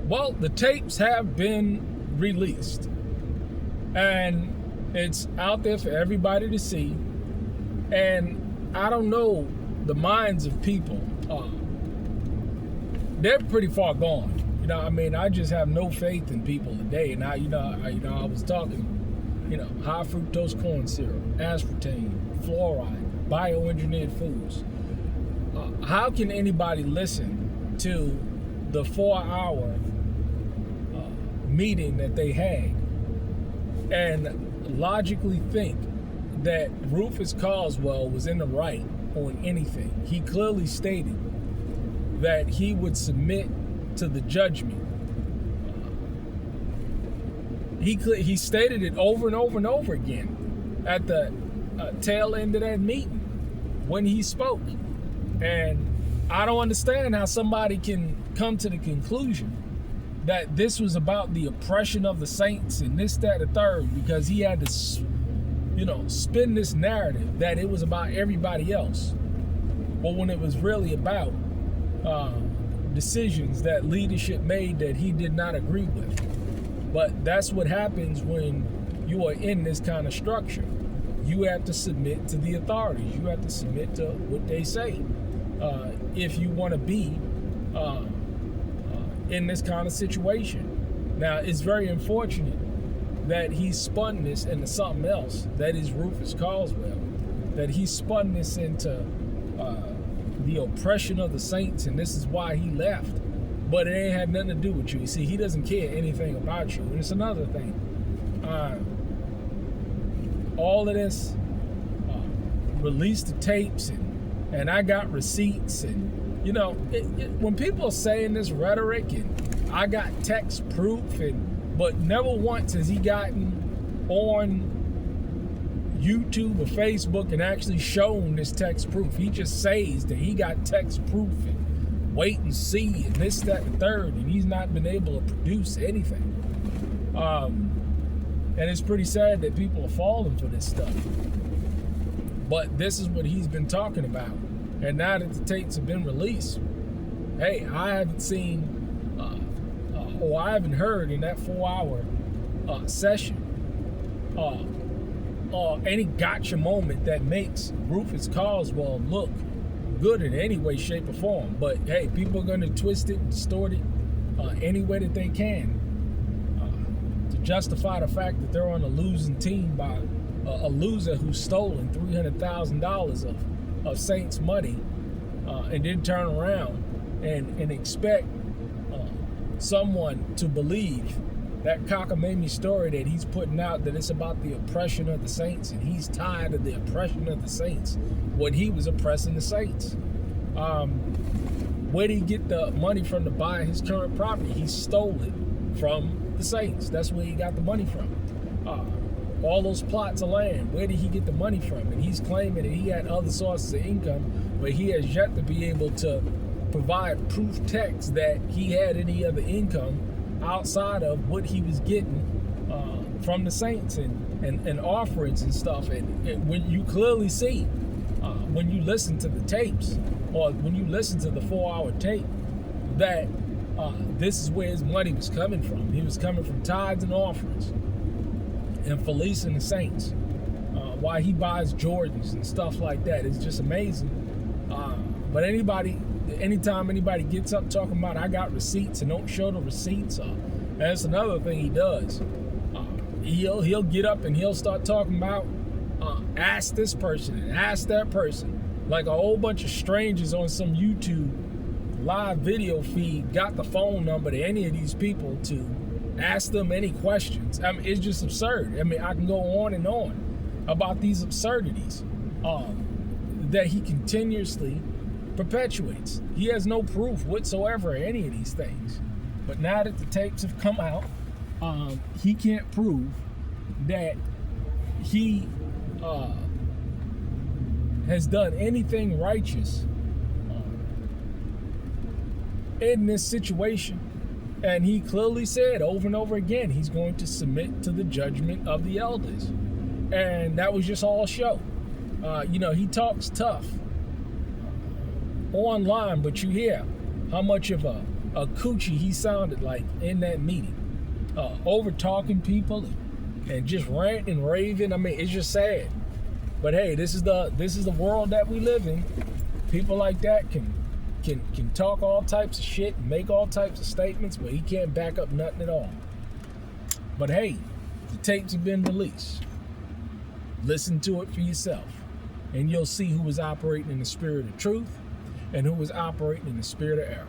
Well, the tapes have been released, and it's out there for everybody to see. And I don't know the minds of people. They're pretty far gone. I just have no faith in people today. And I was talking, high fructose corn syrup, aspartame, fluoride, bioengineered foods. How can anybody listen to the 4-hour meeting that they had and logically think that Rufus Carswell was in the right on anything? He clearly stated that he would submit to the judgment. He stated it over and over and over again at the tail end of that meeting when he spoke. And I don't understand how somebody can come to the conclusion that this was about the oppression of the saints and this, that, and the third, because he had to, spin this narrative that it was about everybody else. But when it was really about decisions that leadership made that he did not agree with. But that's what happens when you are in this kind of structure. You have to submit to the authorities. You have to submit to what they say. If you want to be in this kind of situation. Now, it's very unfortunate that he spun this into something else. That is Rufus Carswell. That he spun this into the oppression of the saints, and this is why he left. But it ain't had nothing to do with you. You see, he doesn't care anything about you. And it's another thing. All of this, released the tapes, and I got receipts, and when people are saying this rhetoric, and I got text proof, but never once has he gotten on YouTube or Facebook and actually shown this text proof. He just says that he got text proof and wait and see and this, that, and third, and he's not been able to produce anything. And it's pretty sad that people are falling for this stuff. But this is what he's been talking about. And now that the tapes have been released, hey, I haven't seen or I haven't heard in that 4-hour session any gotcha moment that makes Rufus Carswell look good in any way, shape, or form. But hey, people are going to twist it and distort it any way that they can to justify the fact that they're on a losing team by a loser who's stolen $300,000 of Saints money and then turn around and expect someone to believe that cockamamie story that he's putting out, that it's about the oppression of the saints, and he's tired of the oppression of the saints when he was oppressing the saints. Where did he get the money from to buy his current property? He stole it from the saints. That's where he got the money from. All those plots of land, where did he get the money from? And he's claiming that he had other sources of income, but he has yet to be able to provide proof text that he had any other income outside of what he was getting from the saints and offerings and stuff. And when you clearly see, when you listen to the tapes, or when you listen to the 4-hour tape, that this is where his money was coming from. He was coming from tithes and offerings and fleecing the saints. Why he buys Jordans and stuff like that is just amazing. But anytime anybody gets up talking about I got receipts and don't show the receipts, that's another thing he does. He'll get up and he'll start talking about ask this person and ask that person, like a whole bunch of strangers on some YouTube live video feed got the phone number to any of these people to ask them any questions. I mean, it's just absurd. I mean, I can go on and on about these absurdities that he continuously perpetuates. He has no proof whatsoever of any of these things. But now that the tapes have come out, he can't prove that he has done anything righteous in this situation. And he clearly said over and over again he's going to submit to the judgment of the elders. And that was just all show. He talks tough online, but you hear how much of a a coochie he sounded like in that meeting, over talking people and just ranting and raving. I mean, it's just sad. But hey, this is the world that we live in. People like that can talk all types of shit and make all types of statements, but he can't back up nothing at all. But hey, the tapes have been released. Listen to it for yourself, and you'll see who was operating in the spirit of truth and who was operating in the spirit of error.